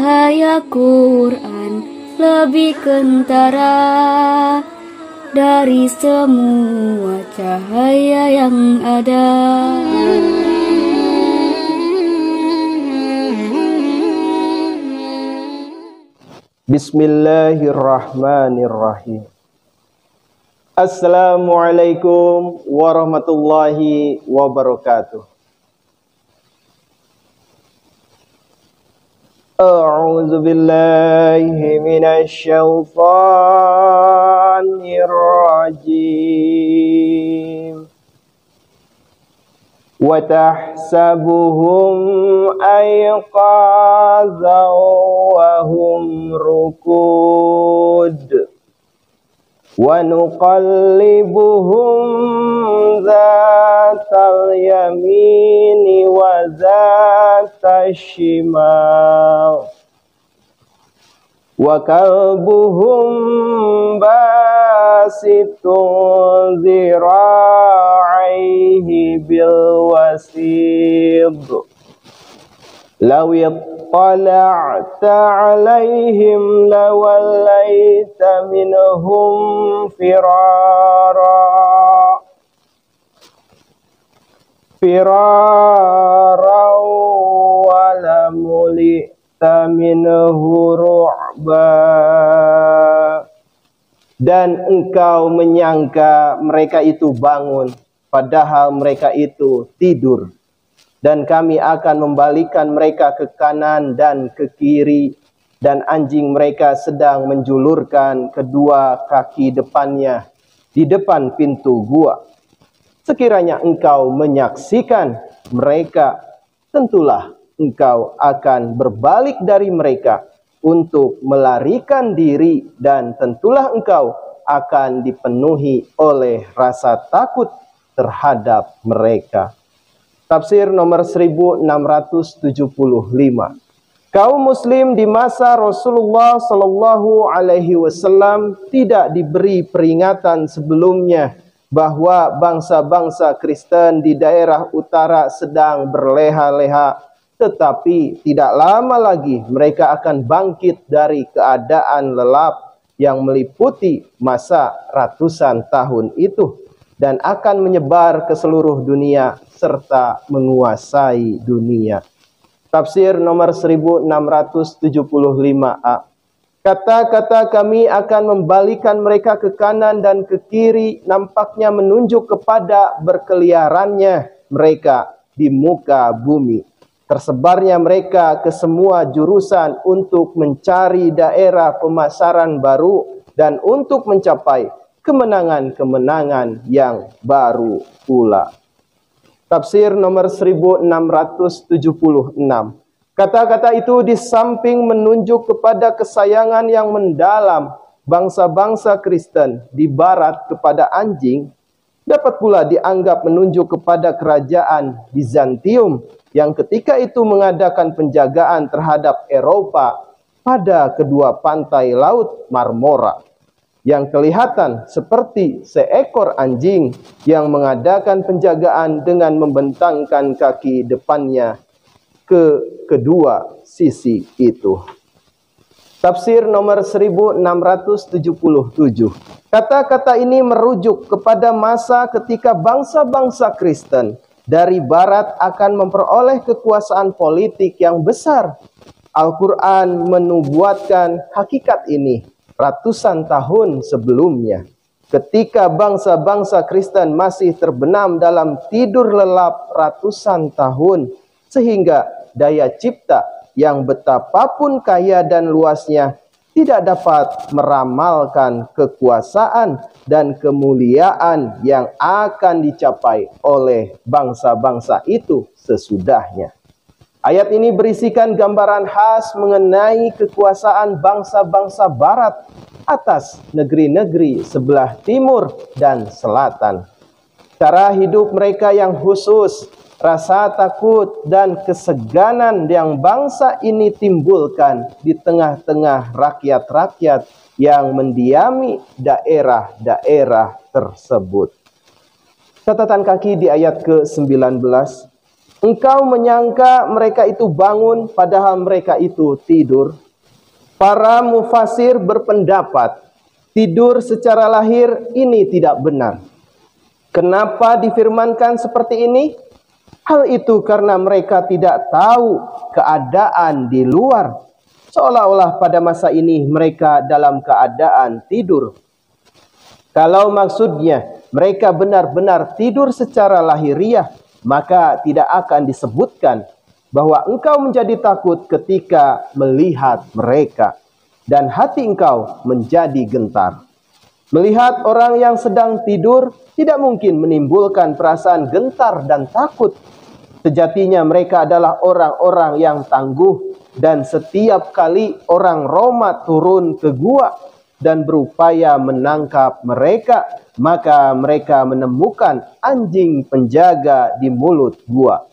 cahaya Quran lebih kentara dari semua cahaya yang ada. Bismillahirrahmanirrahim. Assalamualaikum warahmatullahi wabarakatuh. A'udzu billahi minasy syaithanir rajim. Wa tahsabuhum ayqazan wa hum rukud wa nuqallibuhum zatal yamini wa zatal shimal wa kalbuhum basitun zira'aihi bil wasid law ittala'ta 'alaihim lawallaita minhum firara wa lamulita minhu ru'ba. Dan engkau menyangka mereka itu bangun, padahal mereka itu tidur. Dan kami akan membalikan mereka ke kanan dan ke kiri, dan anjing mereka sedang menjulurkan kedua kaki depannya di depan pintu gua. Sekiranya engkau menyaksikan mereka, tentulah engkau akan berbalik dari mereka untuk melarikan diri, dan tentulah engkau akan dipenuhi oleh rasa takut terhadap mereka. Tafsir nomor 1675. Kaum muslim di masa Rasulullah Sallallahu Alaihi Wasallam tidak diberi peringatan sebelumnya bahwa bangsa-bangsa Kristen di daerah utara sedang berleha-leha, tetapi tidak lama lagi mereka akan bangkit dari keadaan lelap yang meliputi masa ratusan tahun itu dan akan menyebar ke seluruh dunia serta menguasai dunia. Tafsir nomor 1675a. Kata-kata kami akan membalikan mereka ke kanan dan ke kiri nampaknya menunjuk kepada berkeliarannya mereka di muka bumi. Tersebarnya mereka ke semua jurusan untuk mencari daerah pemasaran baru dan untuk mencapai kemenangan-kemenangan yang baru pula. Tafsir nomor 1676. Kata-kata itu di samping menunjuk kepada kesayangan yang mendalam bangsa-bangsa Kristen di barat kepada anjing, dapat pula dianggap menunjuk kepada kerajaan Bizantium yang ketika itu mengadakan penjagaan terhadap Eropa pada kedua pantai Laut Marmora, yang kelihatan seperti seekor anjing yang mengadakan penjagaan dengan membentangkan kaki depannya ke kedua sisi itu. Tafsir nomor 1677. Kata-kata ini merujuk kepada masa ketika bangsa-bangsa Kristen dari barat akan memperoleh kekuasaan politik yang besar. Al-Quran menubuatkan hakikat ini ratusan tahun sebelumnya, ketika bangsa-bangsa Kristen masih terbenam dalam tidur lelap ratusan tahun, sehingga daya cipta yang betapapun kaya dan luasnya tidak dapat meramalkan kekuasaan dan kemuliaan yang akan dicapai oleh bangsa-bangsa itu sesudahnya. Ayat ini berisikan gambaran khas mengenai kekuasaan bangsa-bangsa barat atas negeri-negeri sebelah timur dan selatan. Cara hidup mereka yang khusus, rasa takut dan keseganan yang bangsa ini timbulkan di tengah-tengah rakyat-rakyat yang mendiami daerah-daerah tersebut. Catatan kaki di ayat ke-19. Engkau menyangka mereka itu bangun padahal mereka itu tidur. Para mufasir berpendapat tidur secara lahir ini tidak benar. Kenapa difirmankan seperti ini? Hal itu karena mereka tidak tahu keadaan di luar. Seolah-olah pada masa ini mereka dalam keadaan tidur. Kalau maksudnya mereka benar-benar tidur secara lahiriah, maka tidak akan disebutkan bahwa engkau menjadi takut ketika melihat mereka, dan hati engkau menjadi gentar. Melihat orang yang sedang tidur tidak mungkin menimbulkan perasaan gentar dan takut. Sejatinya mereka adalah orang-orang yang tangguh, dan setiap kali orang Roma turun ke gua dan berupaya menangkap mereka, maka mereka menemukan anjing penjaga di mulut gua.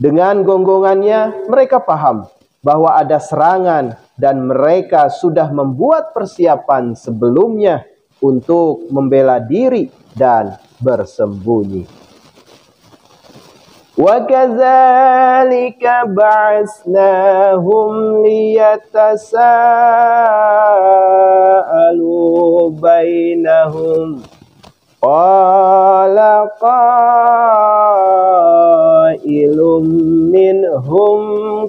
Dengan gonggongannya mereka paham bahwa ada serangan dan mereka sudah membuat persiapan sebelumnya untuk membela diri dan bersembunyi. وَكَذَلِكَ بَعَثْنَاهُمْ لِيَتَسَاءَلُوا بَيْنَهُمْ قَالَ قَائِلٌ مِّنْهُمْ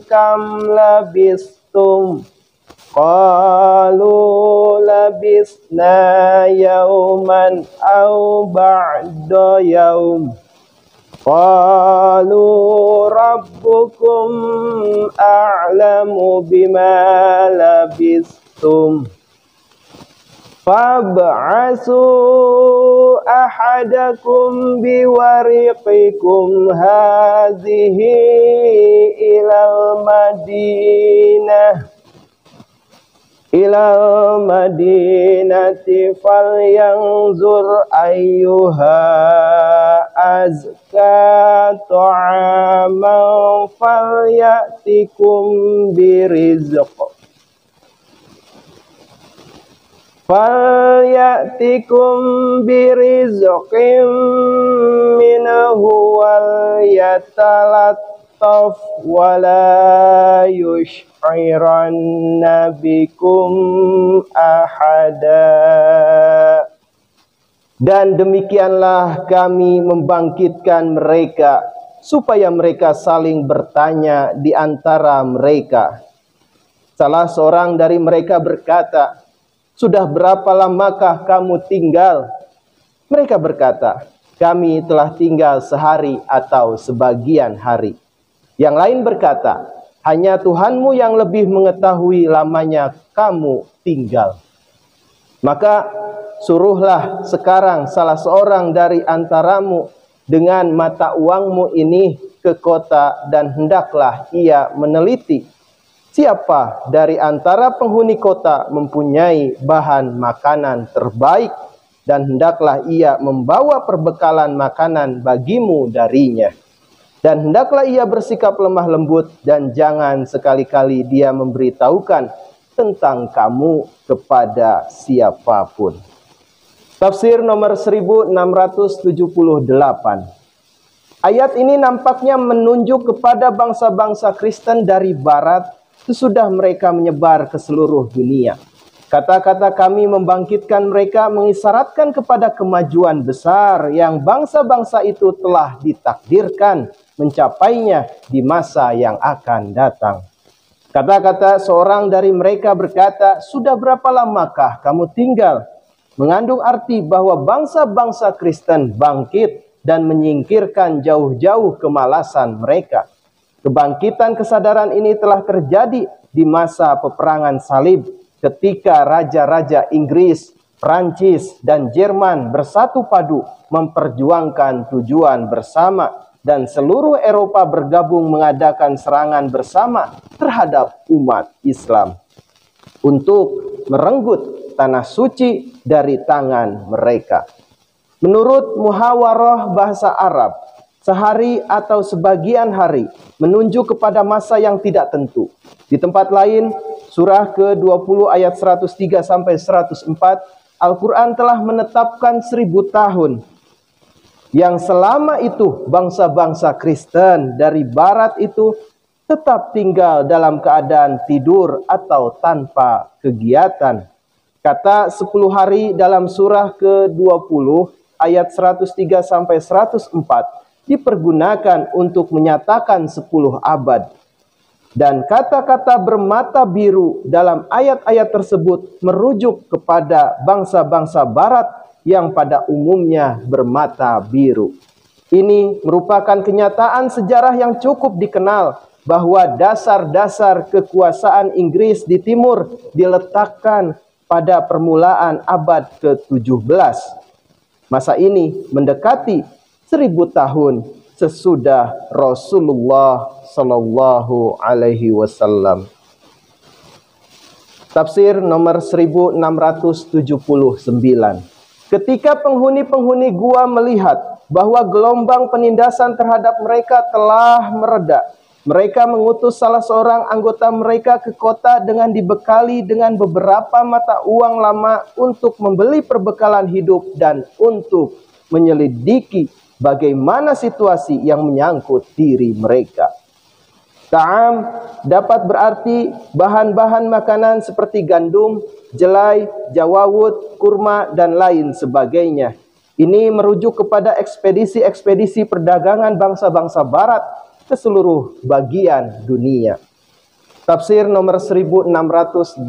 كَمْ لَبِثْتُمْ قَالُوا لَبِثْنَا يَوْمًا أَوْ بَعْضَ يَوْمٍ قالوا ربكم أعلم بما لبثتم فابعثوا أحدكم بورقكم هذه إلى المدينة فلينظر أيها أزكى طعاما فليأتكم برزق منه وليتلطف ولا يشعرن بكم أحدا. Dan demikianlah kami membangkitkan mereka, supaya mereka saling bertanya di antara mereka. Salah seorang dari mereka berkata, "Sudah berapa lamakah kamu tinggal?" Mereka berkata, "Kami telah tinggal sehari atau sebagian hari." Yang lain berkata, "Hanya Tuhanmu yang lebih mengetahui lamanya kamu tinggal." Maka suruhlah sekarang salah seorang dari antaramu dengan mata uangmu ini ke kota, dan hendaklah ia meneliti siapa dari antara penghuni kota mempunyai bahan makanan terbaik, dan hendaklah ia membawa perbekalan makanan bagimu darinya. Dan hendaklah ia bersikap lemah lembut, dan jangan sekali-kali dia memberitahukan tentang kamu kepada siapapun. Tafsir nomor 1678. Ayat ini nampaknya menunjuk kepada bangsa-bangsa Kristen dari barat sesudah mereka menyebar ke seluruh dunia. Kata-kata kami membangkitkan mereka mengisyaratkan kepada kemajuan besar yang bangsa-bangsa itu telah ditakdirkan mencapainya di masa yang akan datang. Kata-kata seorang dari mereka berkata, "Sudah berapa lamakah kamu tinggal?" Mengandung arti bahwa bangsa-bangsa Kristen bangkit dan menyingkirkan jauh-jauh kemalasan mereka. Kebangkitan kesadaran ini telah terjadi di masa peperangan salib, ketika raja-raja Inggris, Prancis, dan Jerman bersatu padu memperjuangkan tujuan bersama, dan seluruh Eropa bergabung mengadakan serangan bersama terhadap umat Islam untuk merenggut tanah suci dari tangan mereka. Menurut muhawarah bahasa Arab, sehari atau sebagian hari menunjuk kepada masa yang tidak tentu. Di tempat lain, surah ke-20 ayat 103 sampai 104, Al-Quran telah menetapkan 1000 tahun. Yang selama itu bangsa-bangsa Kristen dari barat itu tetap tinggal dalam keadaan tidur atau tanpa kegiatan. Kata 10 hari dalam surah ke-20 ayat 103 sampai 104 dipergunakan untuk menyatakan 10 abad. Dan kata-kata bermata biru dalam ayat-ayat tersebut merujuk kepada bangsa-bangsa barat yang pada umumnya bermata biru. Ini merupakan kenyataan sejarah yang cukup dikenal bahwa dasar-dasar kekuasaan Inggris di timur diletakkan pada permulaan abad ke-17. Masa ini mendekati 1000 tahun sesudah Rasulullah sallallahu alaihi wasallam. Tafsir nomor 1679. Ketika penghuni-penghuni gua melihat bahwa gelombang penindasan terhadap mereka telah mereda, mereka mengutus salah seorang anggota mereka ke kota dengan dibekali dengan beberapa mata uang lama untuk membeli perbekalan hidup dan untuk menyelidiki bagaimana situasi yang menyangkut diri mereka. Ta'am dapat berarti bahan-bahan makanan seperti gandum, jelai, jawawut, kurma, dan lain sebagainya. Ini merujuk kepada ekspedisi-ekspedisi perdagangan bangsa-bangsa barat ke seluruh bagian dunia. Tafsir nomor 1680.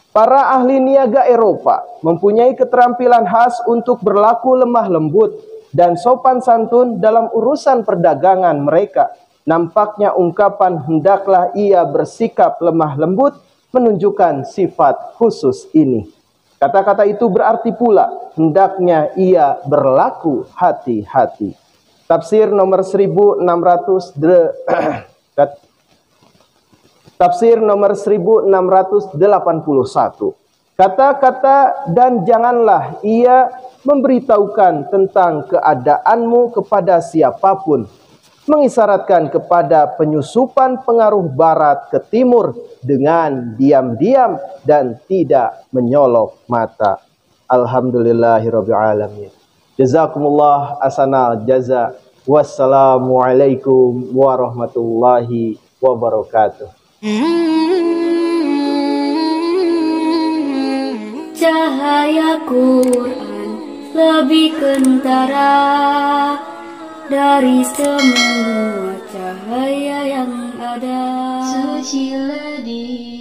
Para ahli niaga Eropa mempunyai keterampilan khas untuk berlaku lemah lembut dan sopan santun dalam urusan perdagangan mereka. Nampaknya ungkapan hendaklah ia bersikap lemah lembut menunjukkan sifat khusus ini. Kata-kata itu berarti pula hendaknya ia berlaku hati-hati. Tafsir nomor 1681. Kata-kata dan janganlah ia memberitahukan tentang keadaanmu kepada siapapun, mengisyaratkan kepada penyusupan pengaruh barat ke timur dengan diam-diam dan tidak menyolok mata. Alhamdulillahirabbil alamin. Jazakumullah ahsanal jaza. Wassalamualaikum warahmatullahi wabarakatuh. Cahaya Quran lebih kentara dari semua cahaya yang ada. Sucilah dia.